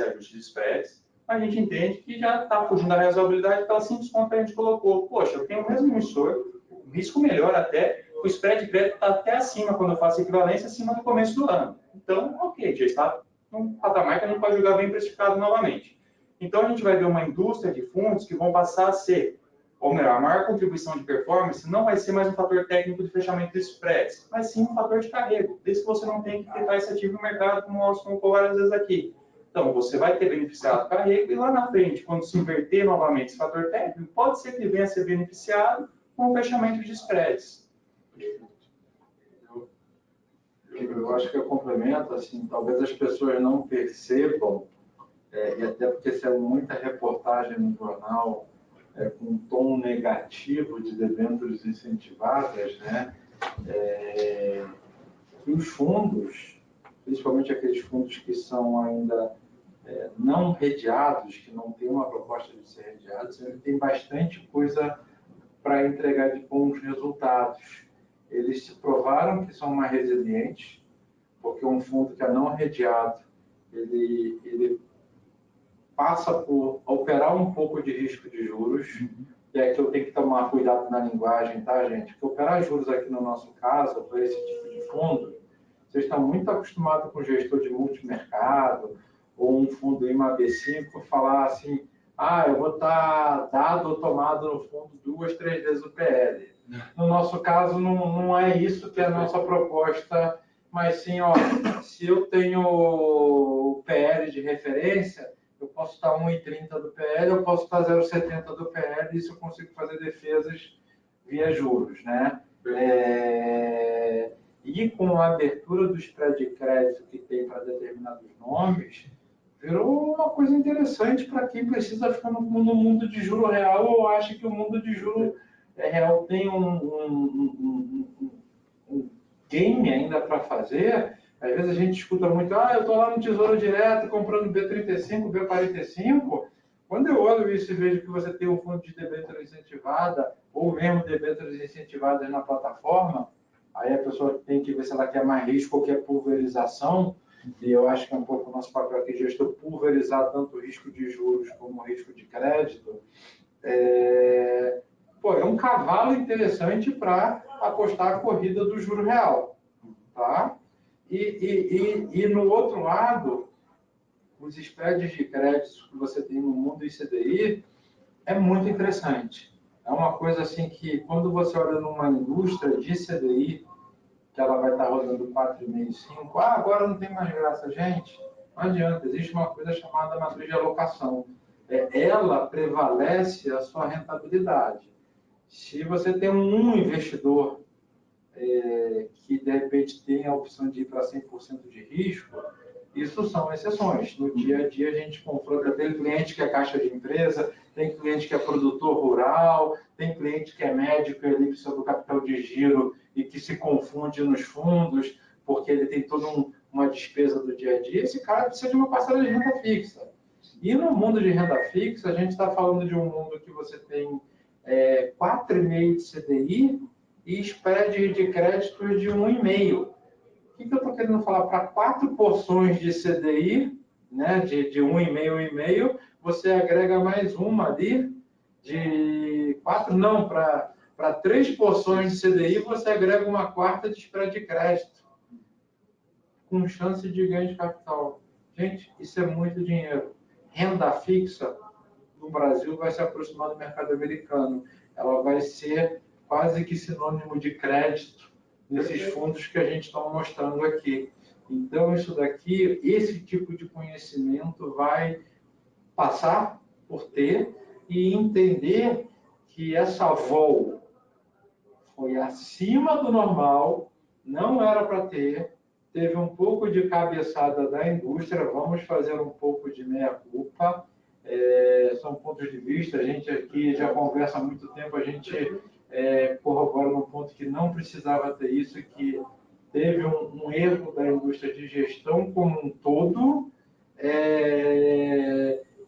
ajuste de spreads, mas a gente entende que já está fugindo da razoabilidade pela simples conta que a gente colocou. Poxa, eu tenho o mesmo emissor, o risco melhor até, o spread de crédito está até acima, quando eu faço equivalência, acima do começo do ano. Então, ok, já está num patamar que a gente pode julgar bem precificado novamente. Então, a gente vai ver uma indústria de fundos que vão passar a ser, ou melhor, a maior contribuição de performance não vai ser mais um fator técnico de fechamento de spreads, mas sim um fator de carrego, desde que você não tenha que tentar esse ativo no mercado, como nós colocamos várias vezes aqui. Então, você vai ter beneficiado do carrego e lá na frente, quando se inverter novamente esse fator técnico, pode ser que ele venha a ser beneficiado com o fechamento de spreads. Eu acho que eu complemento, assim, talvez as pessoas não percebam, e até porque saiu muita reportagem no jornal com um tom negativo de debêntures incentivadas, né? Que os fundos, principalmente aqueles fundos que são ainda não redeados, que não têm uma proposta de ser redeados, ele tem bastante coisa para entregar de bons resultados. Eles se provaram que são mais resilientes, porque um fundo que é não redeado, ele passa por operar um pouco de risco de juros, e aqui eu tenho que tomar cuidado na linguagem, tá, gente? Porque operar juros aqui no nosso caso, para esse tipo de fundo, vocês estão muito acostumados com o gestor de multimercado, ou um fundo IMAB5, falar assim, eu vou estar dado ou tomado no fundo 2, 3 vezes o PL. No nosso caso, não é isso que é a nossa proposta, mas sim, se eu tenho o PL de referência, eu posso estar 1,30 do PL, eu posso estar 0,70 do PL, e isso eu consigo fazer defesas via juros, né? E com a abertura do spread de crédito que tem para determinados nomes, virou uma coisa interessante para quem precisa ficar no mundo de juro real ou acha que o mundo de juro real tem um game ainda para fazer. Às vezes a gente escuta muito, eu estou lá no Tesouro Direto comprando B35, B45. Quando eu olho isso e vejo que você tem um fundo de debênture incentivada ou mesmo debêntures incentivadas na plataforma, Aí a pessoa tem que ver se ela quer mais risco ou quer pulverização, e eu acho que é um pouco o nosso papel aqui, gestor, pulverizar tanto o risco de juros como o risco de crédito. É um cavalo interessante para apostar a corrida do juro real. Tá? E no outro lado, os spreads de crédito que você tem no mundo e CDI é muito interessante. É uma coisa assim que, quando você olha numa indústria de CDI, que ela vai estar rodando 4,5, 5, agora não tem mais graça, gente. Não adianta, existe uma coisa chamada matriz de alocação. Ela prevalece a sua rentabilidade. Se você tem um investidor que, de repente, tem a opção de ir para 100% de risco, isso são exceções. No dia a dia, a gente confronta. Tem cliente que é caixa de empresa, tem cliente que é produtor rural, tem cliente que é médico e ele precisa do capital de giro e que se confunde nos fundos, porque ele tem toda uma despesa do dia a dia. Esse cara precisa de uma parcela de renda fixa. E no mundo de renda fixa, a gente está falando de um mundo que você tem 4,5 de CDI e spread de crédito de 1,5. O que eu estou querendo falar? Para 4 porções de CDI, né, de 1,5, 1,5, você agrega mais uma ali, de 4, não, para 3 porções de CDI, você agrega uma quarta de spread de crédito, com chance de ganho de capital. Gente, isso é muito dinheiro. Renda fixa no Brasil vai se aproximar do mercado americano. Ela vai ser quase que sinônimo de crédito nesses fundos que a gente está mostrando aqui. Então, isso daqui, esse tipo de conhecimento vai passar por ter e entender que essa vol foi acima do normal, não era para ter, teve um pouco de cabeçada da indústria, vamos fazer um pouco de meia-culpa, são pontos de vista, a gente aqui já conversa há muito tempo, a gente corrobora num ponto que não precisava ter isso, que teve um erro da indústria de gestão como um todo,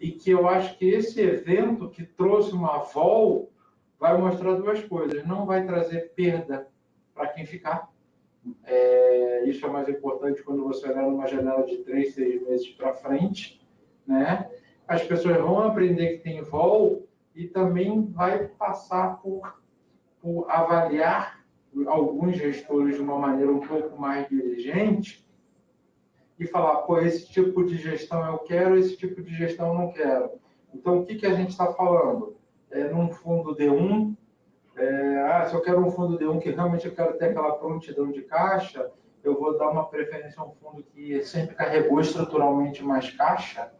e que eu acho que esse evento que trouxe uma vol vai mostrar duas coisas. Não vai trazer perda para quem ficar. Isso é mais importante quando você olhar numa janela de 3, 6 meses para frente, né? As pessoas vão aprender que tem vol e também vai passar por avaliar alguns gestores de uma maneira um pouco mais diligente e falar, pô, esse tipo de gestão eu quero, esse tipo de gestão eu não quero. Então, o que a gente está falando? Num fundo D1, se eu quero um fundo D1 que realmente eu quero ter aquela prontidão de caixa, eu vou dar uma preferência a um fundo que sempre carregou estruturalmente mais caixa.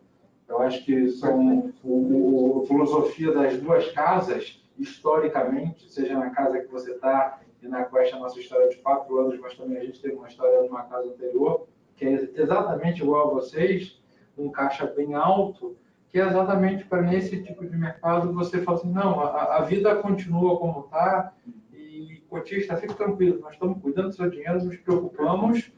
Eu acho que são a filosofia das duas casas, historicamente, seja na casa que você está e na Quest, a nossa história de 4 anos, mas também a gente teve uma história numa casa anterior, que é exatamente igual a vocês, um caixa bem alto, que é exatamente para nesse tipo de mercado você fala assim, não, a vida continua como está, e cotista, fique tranquilo, nós estamos cuidando do seu dinheiro, nos preocupamos,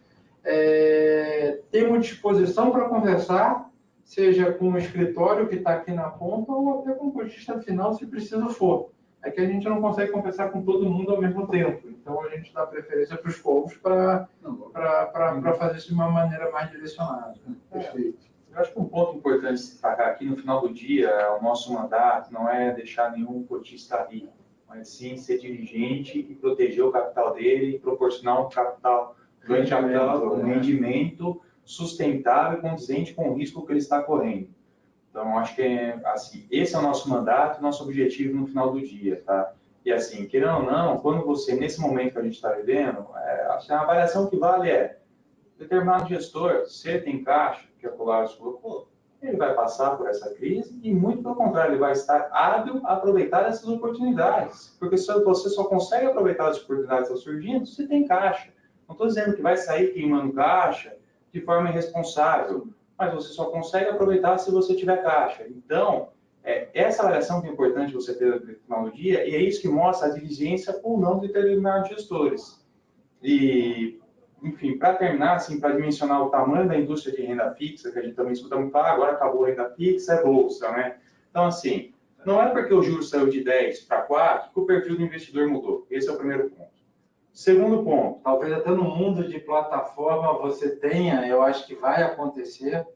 temos disposição para conversar, seja com o escritório que está aqui na ponta ou até com o cotista final, se preciso for. É que a gente não consegue conversar com todo mundo ao mesmo tempo. Então, a gente dá preferência para os povos para fazer isso de uma maneira mais direcionada. Perfeito. Eu acho que um ponto importante destacar aqui no final do dia, o nosso mandato não é deixar nenhum cotista rico, mas sim ser dirigente e proteger o capital dele e proporcionar um capital, ganho de capital, um rendimento sustentável e condizente com o risco que ele está correndo. Então, acho que assim, esse é o nosso mandato, nosso objetivo no final do dia, tá? E assim, querendo ou não, quando você, nesse momento que a gente está vivendo, acho que a avaliação que vale determinado gestor, se tem caixa, que a Polaris colocou, ele vai passar por essa crise e, muito pelo contrário, ele vai estar hábil a aproveitar essas oportunidades. Porque você só consegue aproveitar as oportunidades que estão surgindo se tem caixa. Não estou dizendo que vai sair queimando caixa de forma irresponsável, mas você só consegue aproveitar se você tiver caixa. Então, essa avaliação que é importante você ter no final do dia, e é isso que mostra a diligência ou não de determinados gestores. E, enfim, para terminar, assim, para dimensionar o tamanho da indústria de renda fixa, que a gente também escuta muito falar, agora acabou a renda fixa, é bolsa, né? Então, assim, não é porque o juro saiu de 10 para 4 que o perfil do investidor mudou. Esse é o primeiro ponto. Segundo ponto. Talvez até no mundo de plataforma você tenha, eu acho que vai acontecer,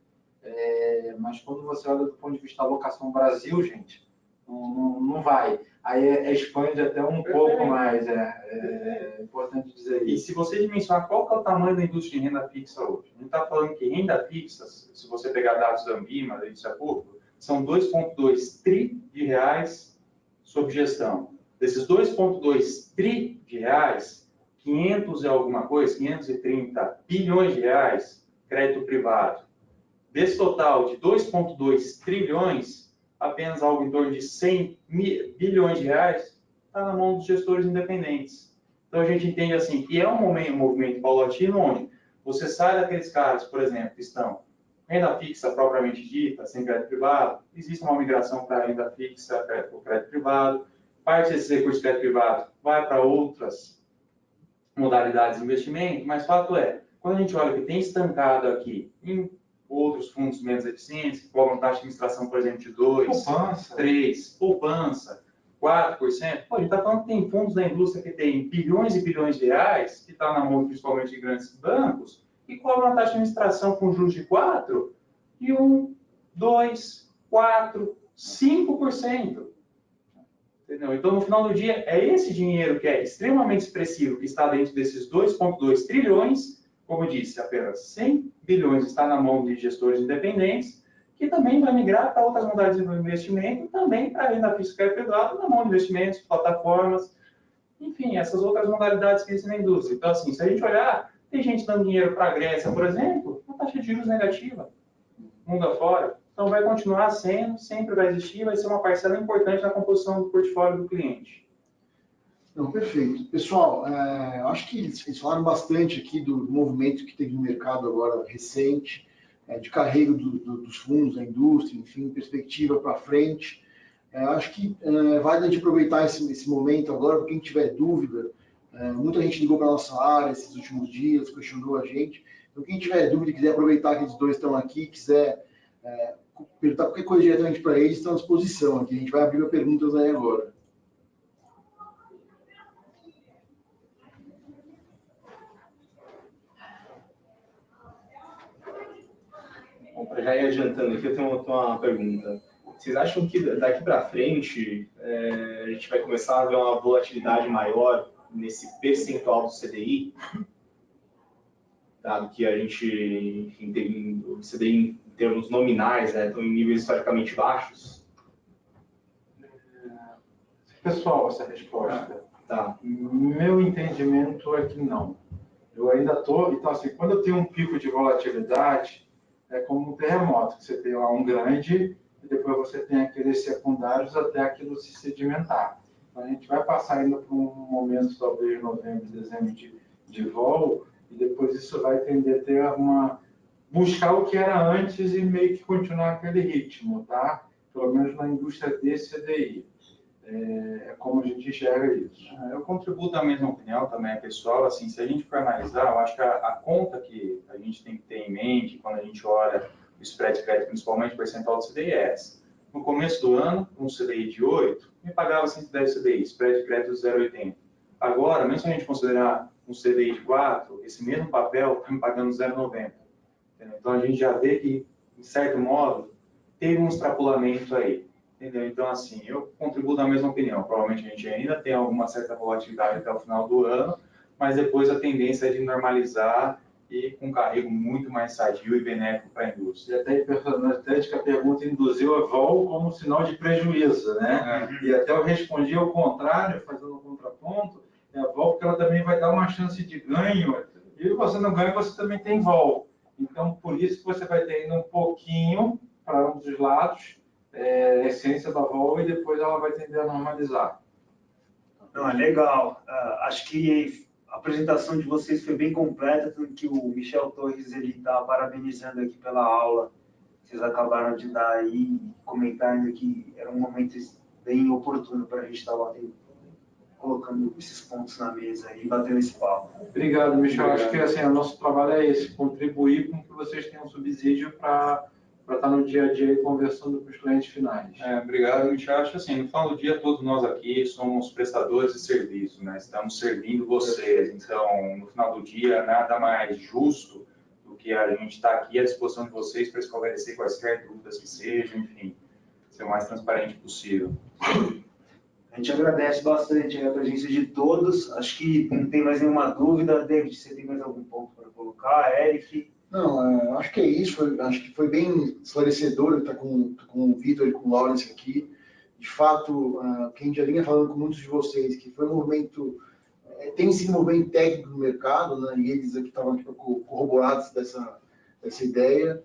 mas quando você olha do ponto de vista da locação Brasil, gente, não vai. Aí expande até um pouco mais, é importante dizer isso. E se você dimensionar qual que é o tamanho da indústria de renda fixa hoje, a gente está falando que renda fixa, se você pegar dados da Ambima, da indústria pública, são 2,2 tri de reais sob gestão. Desses 2,2 tri de reais, 500 e alguma coisa, 530 bilhões de reais, crédito privado. Desse total de 2,2 trilhões, apenas algo em torno de 100 bilhões de reais está na mão dos gestores independentes. Então, a gente entende assim que é um movimento paulatino onde você sai daqueles caras, por exemplo, que estão renda fixa propriamente dita, sem crédito privado, existe uma migração para renda fixa, para o crédito privado, parte desses recursos de crédito privado vai para outras modalidades de investimento, mas fato é, quando a gente olha que tem estancado aqui em outros fundos menos eficientes, que cobram taxa de administração, por exemplo, de 2%, 3%, poupança, 4%. Pô, a gente está falando que tem fundos da indústria que tem bilhões e bilhões de reais, que está na mão principalmente de grandes bancos, e cobram uma taxa de administração com juros de 4%, de 1%, 2%, 4%, 5%. Entendeu? Então, no final do dia, é esse dinheiro que é extremamente expressivo, que está dentro desses 2,2 trilhões, como eu disse, apenas 100 bilhões está na mão de gestores independentes, que também vai migrar para outras modalidades de investimento, também para a renda fixa privada, na mão de investimentos, plataformas, enfim, essas outras modalidades que existem na indústria. Então, assim, se a gente olhar, tem gente dando dinheiro para a Grécia, por exemplo, uma taxa de juros negativa, mundo afora. Então, vai continuar sendo, sempre vai existir, vai ser uma parcela importante na composição do portfólio do cliente. Não, perfeito. Pessoal, acho que eles falaram bastante aqui do movimento que teve no mercado agora recente, de carrego dos fundos, da indústria, enfim, perspectiva para frente. Acho que vale a gente aproveitar esse momento agora, para quem tiver dúvida. Muita gente ligou para a nossa área esses últimos dias, questionou a gente. Então, quem tiver dúvida e quiser aproveitar que eles dois estão aqui, quiser perguntar qualquer coisa diretamente para eles, estão à disposição aqui. A gente vai abrir as perguntas aí agora. Bom, para já ir adiantando aqui, eu tenho uma pergunta. Vocês acham que daqui para frente a gente vai começar a ver uma volatilidade maior nesse percentual do CDI? Dado que a gente, enfim, tem o CDI em termos nominais, estão em níveis historicamente baixos? Pessoal, essa resposta. Tá. Meu entendimento é que não. Eu ainda estou... Então, assim, quando eu tenho um pico de volatilidade, é como um terremoto, que você tem lá um grande e depois você tem aqueles secundários até aquilo se sedimentar. Então, a gente vai passar ainda por um momento, talvez novembro, dezembro, de vol, e depois isso vai tender a ter buscar o que era antes e meio que continuar aquele ritmo, tá? Pelo menos na indústria de CDI. É como a gente enxerga isso. Eu contribuo da mesma opinião também, pessoal. Assim, se a gente for analisar, eu acho que a conta que a gente tem que ter em mente quando a gente olha o spread de crédito, principalmente o percentual do CDI, é essa. No começo do ano, um CDI de 8, me pagava 110 CDI, spread de crédito 0,80. Agora, mesmo se a gente considerar um CDI de 4, esse mesmo papel está me pagando 0,90. Então, a gente já vê que, de certo modo, teve um extrapolamento aí. Entendeu? Então, assim, eu contribuo da mesma opinião. Provavelmente a gente ainda tem alguma certa volatilidade até o final do ano, mas depois a tendência é de normalizar e com um carrego muito mais sadio e benéfico para a indústria. E até impressionante que a pergunta induziu a vol como sinal de prejuízo, né? E até eu respondi ao contrário, fazendo um contraponto, a vol porque ela também vai dar uma chance de ganho, e você não ganha, você também tem vol. Então, por isso que você vai ter ainda um pouquinho para um dos lados, a essência da vol, e depois ela vai tender a normalizar. Não, é legal. Acho que a apresentação de vocês foi bem completa, tanto que o Michel Torres está parabenizando aqui pela aula que vocês acabaram de dar aí, comentando que era um momento bem oportuno para a gente estar colocando esses pontos na mesa e batendo esse papo. Obrigado, Michel. Acho que assim, o nosso trabalho é esse, contribuir com que vocês tenham subsídio para para estar no dia a dia e conversando com os clientes finais. Obrigado, Michel. Acho assim, no final do dia, todos nós aqui somos prestadores de serviço, né? Estamos servindo vocês. Então, no final do dia, nada mais justo do que a gente estar aqui à disposição de vocês para esclarecer quaisquer dúvidas que sejam, enfim, ser o mais transparente possível. A gente agradece bastante a presença de todos. Acho que não tem mais nenhuma dúvida. David, você tem mais algum ponto para colocar? Eric? Não, acho que é isso. Acho que foi bem esclarecedor estar com o Vitor e com o Lawrence aqui. De fato, que a gente já vinha falando com muitos de vocês, que foi um movimento, tem sim um movimento técnico no mercado, né? E eles aqui estavam corroborados dessa ideia.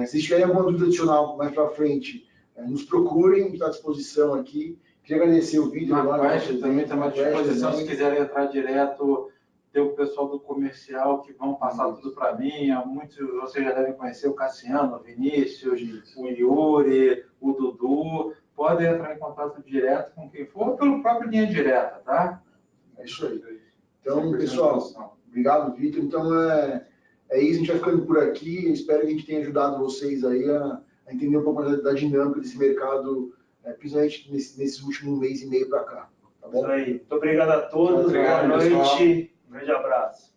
Se tiverem alguma dúvida adicional mais para frente, nos procurem, a gente está à disposição aqui. Queria agradecer o Vitor. Na Quest também estamos à disposição, se quiserem entrar direto. Tem o pessoal do comercial que vão passar tudo para mim. Muitos de vocês já devem conhecer o Cassiano, o Vinícius, o Yuri, o Dudu. Podem entrar em contato direto com quem for, ou pelo próprio linha direta, tá? É isso aí. Então, pessoal, obrigado, Vitor. Então, é isso. A gente vai ficando por aqui. Eu espero que a gente tenha ajudado vocês aí a entender um pouco mais da dinâmica desse mercado, principalmente nesse último mês e meio para cá. Tá bom? Isso aí. Muito obrigado a todos. Obrigado, boa noite. pessoal. Um grande abraço.